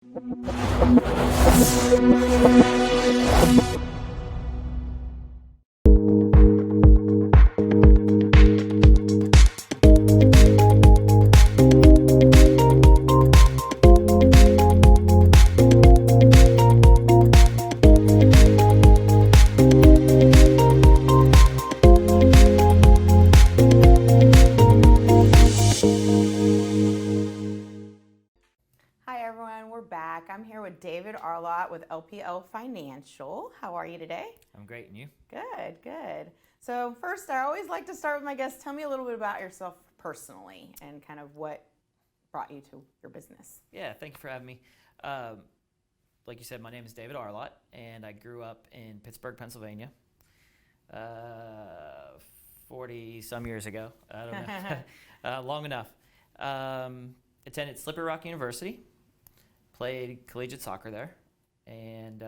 Hi everyone, we're back. I'm here with David Arlott with LPL Financial. How are you today? I'm great, and you? Good, good. So first, I always like to start with my guests. Tell me a little bit about yourself personally and kind of what brought you to your business. Yeah, thank you for having me. Like you said, my name is David Arlott, and I grew up in Pittsburgh, Pennsylvania, 40-some years ago. I don't know, long enough. Attended Slippery Rock University, played collegiate soccer there, and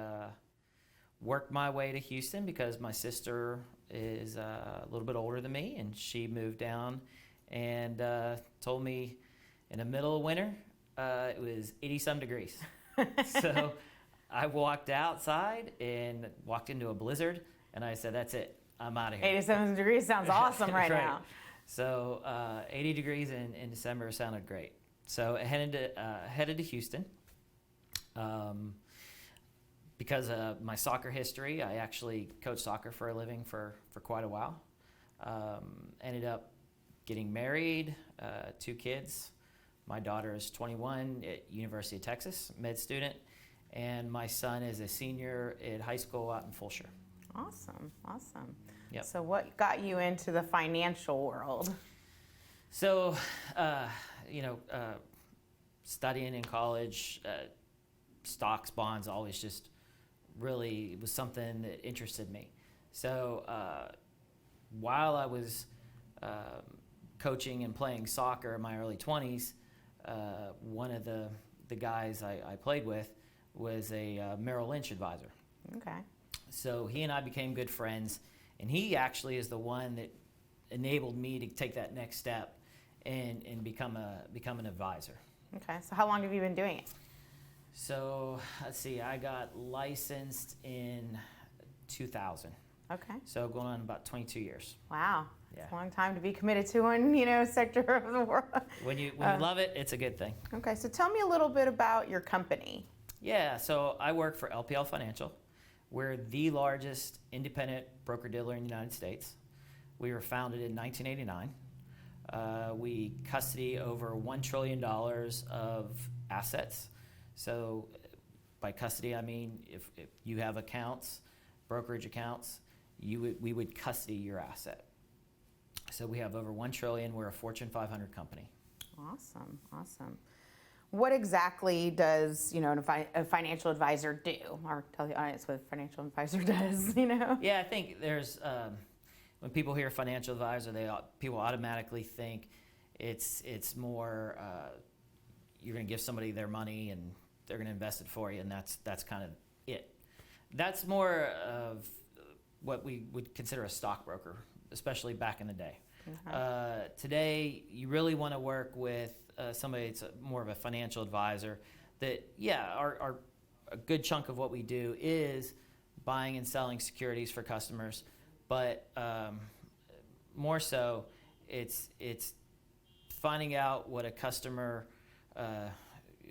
worked my way to Houston because my sister is a little bit older than me, and she moved down and told me in the middle of winter it was 80-some degrees. So I walked outside and walked into a blizzard, and I said, that's it, I'm out of here. 87 degrees sounds awesome right now. So 80 degrees in December sounded great. So I headed to Houston. Because of my soccer history, I actually coached soccer for a living for quite a while. Ended up getting married, 2 kids. My daughter is 21 at University of Texas, med student, and my son is a senior at high school out in Fulshire. Awesome, awesome. Yep. So what got you into the financial world? So, studying in college, stocks, bonds, always just really was something that interested me. So while I was coaching and playing soccer in my early 20s, one of the guys I played with was a Merrill Lynch advisor. Okay. So he and I became good friends, and he actually is the one that enabled me to take that next step and become an advisor. Okay. So how long have you been doing it? So let's see, I got licensed in 2000. Okay. So going on about 22 years. Wow. Yeah. It's a long time to be committed to one, sector of the world. When you love it, it's a good thing. Okay. So tell me a little bit about your company. Yeah. So I work for LPL Financial. We're the largest independent broker-dealer in the United States. We were founded in 1989. We custody over $1 trillion of assets. So by custody, I mean if you have accounts, brokerage accounts, we would custody your asset. So we have over $1 trillion. We're a Fortune 500 company. Awesome, awesome. What exactly does a financial advisor do? Or tell the audience what a financial advisor does. Yeah, I think there's when people hear financial advisor, people automatically think it's more you're going to give somebody their money and they're going to invest it for you, and that's kind of it. That's more of what we would consider a stockbroker, especially back in the day. Mm-hmm. Today, you really want to work with somebody that's more of a financial advisor. That a good chunk of what we do is buying and selling securities for customers, but more so, it's finding out what a customer,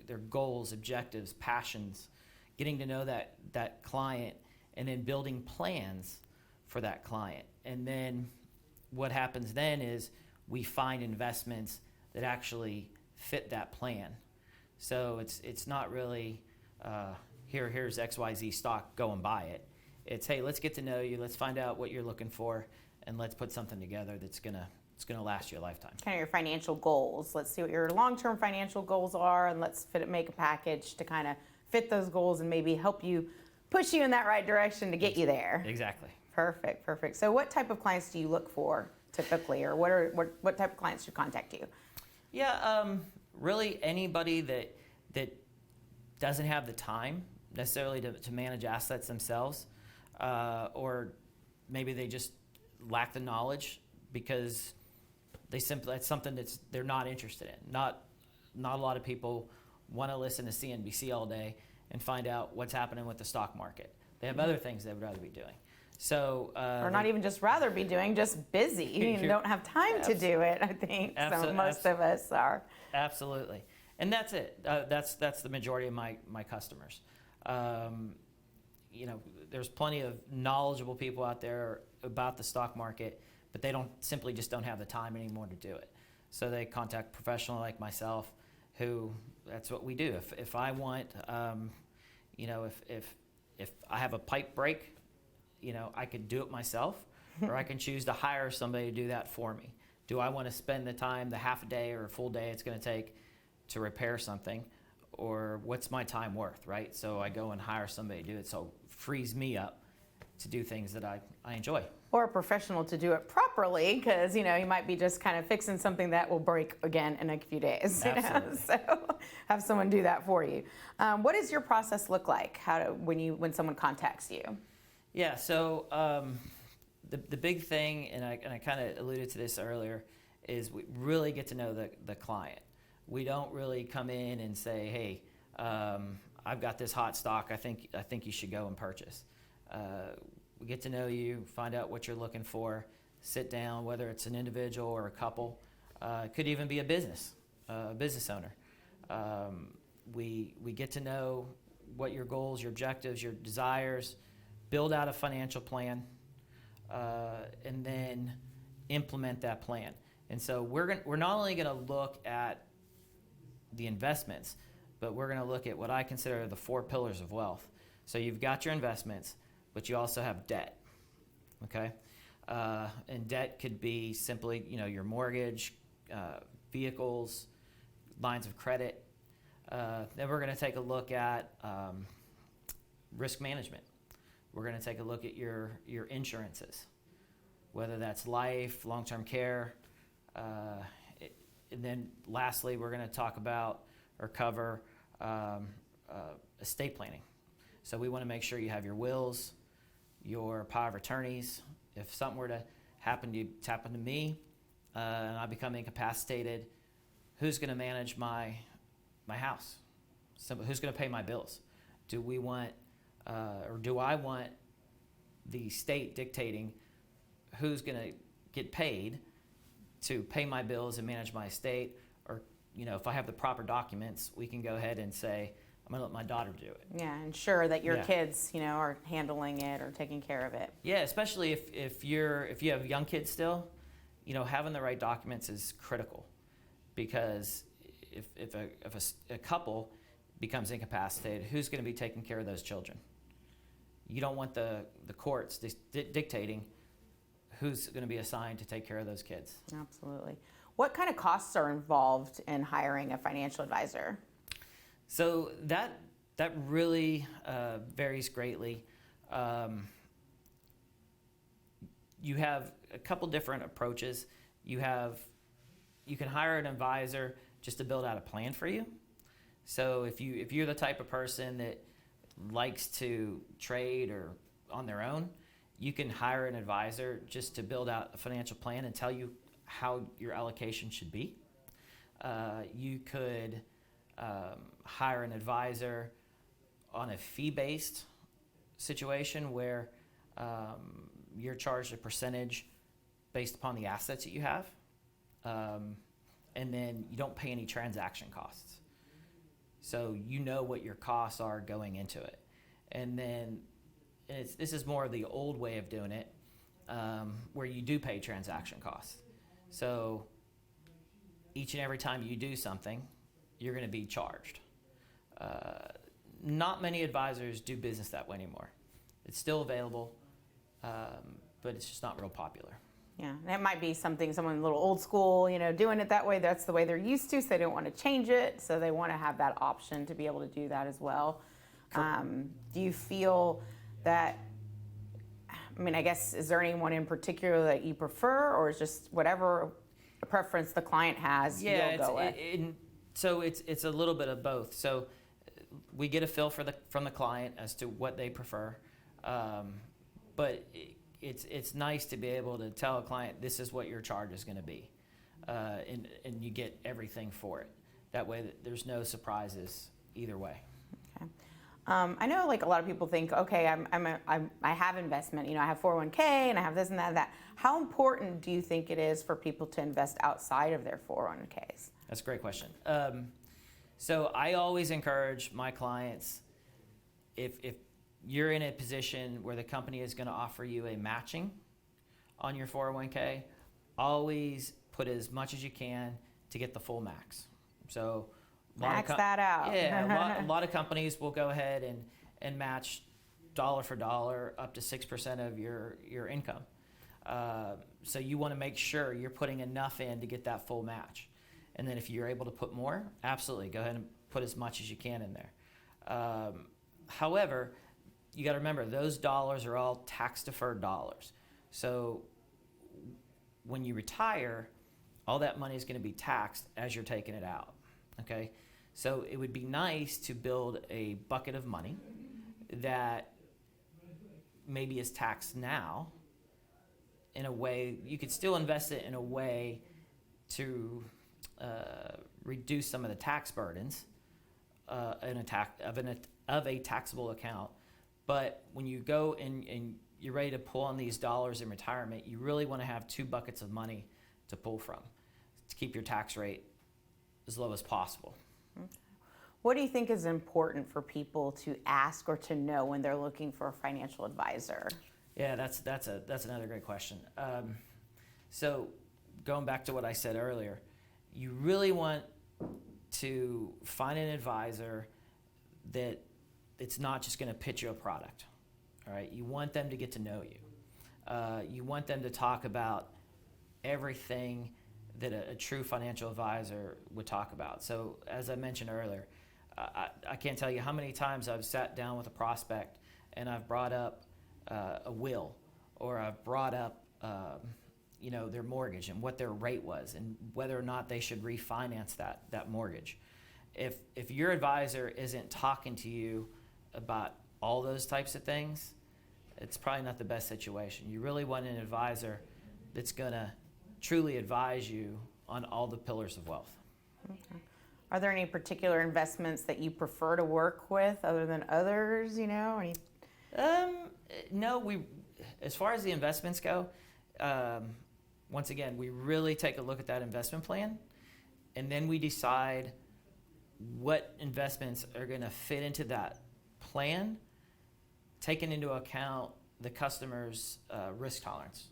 their goals, objectives, passions, getting to know that client, and then building plans for that client. And then what happens then is we find investments that actually fit that plan. So it's not really here's XYZ stock, go and buy it. It's, hey, let's get to know you, let's find out what you're looking for, and let's put something together that's gonna last you a lifetime. Kind of your financial goals. Let's see what your long-term financial goals are, and let's make a package to kind of fit those goals and maybe help you push you in that right direction to get you there. Exactly. Perfect, perfect. So what type of clients do you look for typically, or what type of clients should contact you? Yeah, really anybody that doesn't have the time necessarily to manage assets themselves, or maybe they just lack the knowledge because that's something they're not interested in. Not a lot of people want to listen to CNBC all day and find out what's happening with the stock market. They have other things they would rather be doing. So, or not even just rather be doing, just busy and don't have time to do it, I think. So most of us are. Absolutely. And that's it. That's the majority of my customers. You know, there's plenty of knowledgeable people out there about the stock market, but they simply just don't have the time anymore to do it. So they contact a professional like myself, who that's what we do. If I want, you know, if I have a pipe break, you know, I could do it myself, or I can choose to hire somebody to do that for me. Do I want to spend the time, the half a day or a full day it's going to take to repair something, or what's my time worth, right? So I go and hire somebody to do it, so it frees me up to do things that I enjoy. Or a professional to do it properly, because, you know, you might be just kind of fixing something that will break again in a few days. Absolutely. You know? So have someone do that for you. What does your process look like when someone contacts you? Yeah, so the big thing, and I kind of alluded to this earlier, is we really get to know the client. We don't really come in and say, hey, I've got this hot stock, I think you should go and purchase. We get to know you, find out what you're looking for, sit down, whether it's an individual or a couple. It could even be a business owner. We get to know what your goals, your objectives, your desires, build out a financial plan, and then implement that plan. And so we're not only going to look at the investments, but we're going to look at what I consider the 4 pillars of wealth. So you've got your investments, but you also have debt, okay? And debt could be simply, you know, your mortgage, vehicles, lines of credit. Then we're going to take a look at risk management. We're going to take a look at your insurances, whether that's life, long-term care, and then lastly, we're going to talk about or cover estate planning. So we want to make sure you have your wills, your power of attorneys. If something were to happen to me, and I become incapacitated, who's going to manage my house? Who's going to pay my bills? Do we want, or do I want the state dictating who's going to get paid to pay my bills and manage my estate? Or, you know, if I have the proper documents, we can go ahead and say, I'm going to let my daughter do it. Yeah, ensure that your kids, you know, are handling it or taking care of it. Yeah, especially if you have young kids still, you know, having the right documents is critical, because if a couple becomes incapacitated, who's going to be taking care of those children? You don't want the courts dictating who's going to be assigned to take care of those kids. Absolutely. What kind of costs are involved in hiring a financial advisor? So that really varies greatly. You have a couple different approaches. You can hire an advisor just to build out a plan for you. So if you're the type of person that likes to trade or on their own, you can hire an advisor just to build out a financial plan and tell you how your allocation should be. You could hire an advisor on a fee-based situation where you're charged a percentage based upon the assets that you have, and then you don't pay any transaction costs. So you know what your costs are going into it. And then this is more of the old way of doing it, where you do pay transaction costs. So each and every time you do something, you're going to be charged. Not many advisors do business that way anymore. It's still available, but it's just not real popular. Yeah, and it might be someone a little old school, you know, doing it that way. That's the way they're used to, so they don't want to change it. So they want to have that option to be able to do that as well. Do you feel that, I mean, I guess, is there anyone in particular that you prefer, or is just whatever preference the client has, you'll go with? So it's a little bit of both. So we get a feel from the client as to what they prefer, but it's nice to be able to tell a client, this is what your charge is going to be, and you get everything for it. That way there's no surprises either way. Okay. I know like a lot of people think, okay, I have investment, I have 401k and I have this and that. How important do you think it is for people to invest outside of their 401ks? That's a great question. So I always encourage my clients, if you're in a position where the company is going to offer you a matching on your 401k, always put as much as you can to get the full max. So max that out. Yeah, a lot of companies will go ahead and match dollar for dollar up to 6% of your income. So you want to make sure you're putting enough in to get that full match. And then if you're able to put more, absolutely, go ahead and put as much as you can in there. However, you got to remember, those dollars are all tax-deferred dollars. So when you retire, all that money is going to be taxed as you're taking it out, okay? So it would be nice to build a bucket of money that maybe is taxed now in a way, you could still invest it in a way to reduce some of the tax burdens of a taxable account. But when you go and you're ready to pull on these dollars in retirement, you really want to have two buckets of money to pull from to keep your tax rate as low as possible. Okay. What do you think is important for people to ask or to know when they're looking for a financial advisor? Yeah, that's another great question. So going back to what I said earlier, you really want to find an advisor that it's not just going to pitch you a product. All right, you want them to get to know you. You want them to talk about everything that a true financial advisor would talk about. So as I mentioned earlier, I can't tell you how many times I've sat down with a prospect and I've brought up a will, or I've brought up their mortgage and what their rate was and whether or not they should refinance that mortgage. If your advisor isn't talking to you about all those types of things, it's probably not the best situation. You really want an advisor that's going to truly advise you on all the pillars of wealth. Okay. Are there any particular investments that you prefer to work with other than others, Any... No, as far as the investments go, once again, we really take a look at that investment plan, and then we decide what investments are going to fit into that plan, taking into account the customer's risk tolerance.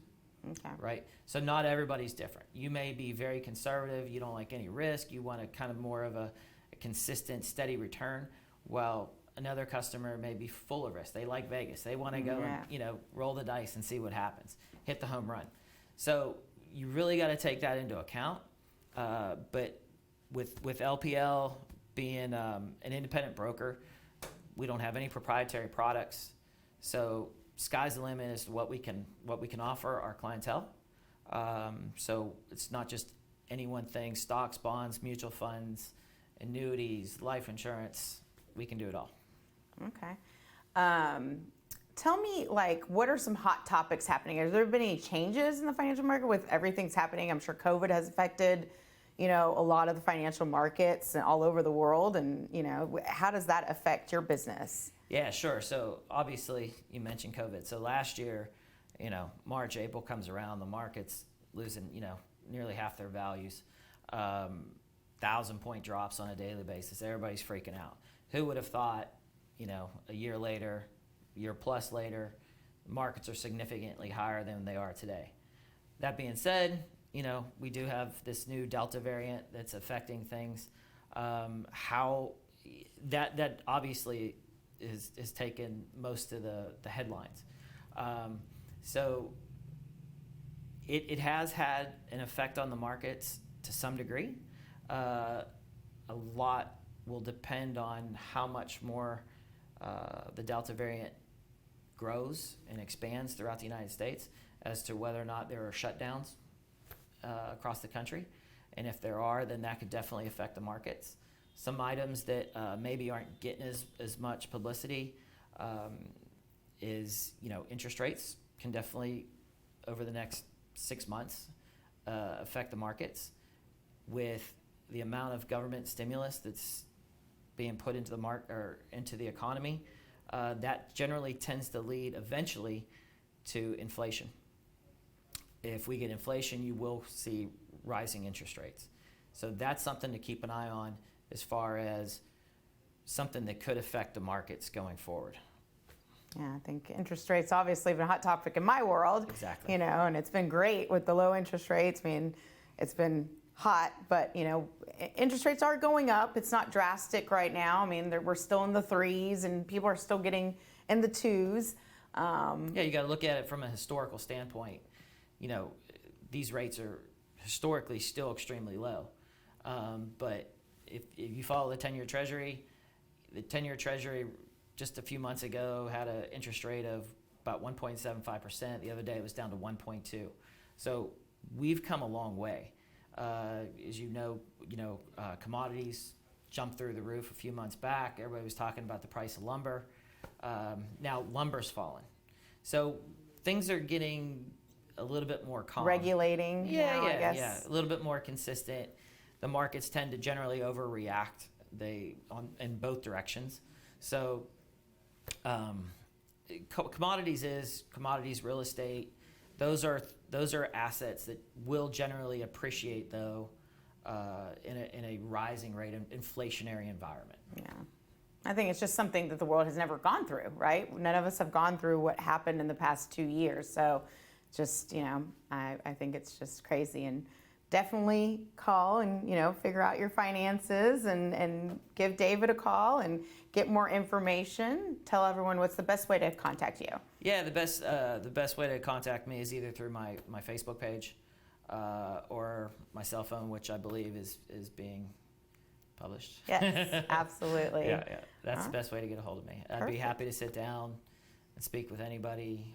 Okay. Right? So not everybody's different. You may be very conservative. You don't like any risk. You want a kind of more of a consistent, steady return. While another customer may be full of risk. They like Vegas. They want to go and roll the dice and see what happens. Hit the home run. So you really got to take that into account. But with LPL being an independent broker, we don't have any proprietary products. So sky's the limit as to what we can offer our clientele. So it's not just any one thing: stocks, bonds, mutual funds, annuities, life insurance. We can do it all. Okay. Tell me, what are some hot topics happening? Has there been any changes in the financial market with everything's happening? I'm sure COVID has affected, a lot of the financial markets all over the world. And, how does that affect your business? Yeah, sure. So obviously you mentioned COVID. So last year, March, April comes around, the market's losing, nearly half their values. 1,000-point drops on a daily basis. Everybody's freaking out. Who would have thought, a year later, year plus later, markets are significantly higher than they are today. That being said, we do have this new Delta variant that's affecting things. How that obviously is taken most of the headlines. So it has had an effect on the markets to some degree. A lot will depend on how much more the Delta variant grows and expands throughout the United States as to whether or not there are shutdowns across the country. And if there are, then that could definitely affect the markets. Some items that maybe aren't getting as much publicity is, interest rates can definitely, over the next 6 months, affect the markets. With the amount of government stimulus that's being put into the market or into the economy, that generally tends to lead eventually to inflation. If we get inflation, you will see rising interest rates. So that's something to keep an eye on as far as something that could affect the markets going forward. Yeah, I think interest rates obviously have been a hot topic in my world. Exactly. You know, and it's been great with the low interest rates. I mean, it's been hot, but you know, interest rates are going up. It's not drastic right now. I mean, we're still in the 3s, and people are still getting in the 2s. Yeah, you got to look at it from a historical standpoint. You know, these rates are historically still extremely low. But if you follow the 10-year Treasury, the 10-year Treasury just a few months ago had an interest rate of about 1.75%. The other day it was down to 1.2. So we've come a long way. As you know, commodities jumped through the roof a few months back. Everybody was talking about the price of lumber. Now lumber's fallen. So things are getting a little bit more calm. Regulating. I guess. Yeah, a little bit more consistent. The markets tend to generally overreact in both directions. So commodities, real estate, those are assets that will generally appreciate though in a rising rate inflationary environment. Yeah. I think it's just something that the world has never gone through, right? None of us have gone through what happened in the past 2 years. So just, I think it's just crazy. And definitely call and, figure out your finances and give David a call and get more information. Tell everyone what's the best way to contact you. Yeah, the best way to contact me is either through my Facebook page or my cell phone, which I believe is being published. Yes, absolutely. Yeah. That's the best way to get a hold of me. I'd be happy to sit down and speak with anybody.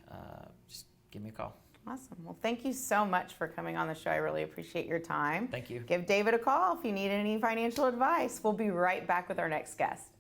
Just give me a call. Awesome. Well, thank you so much for coming on the show. I really appreciate your time. Thank you. Give David a call if you need any financial advice. We'll be right back with our next guest.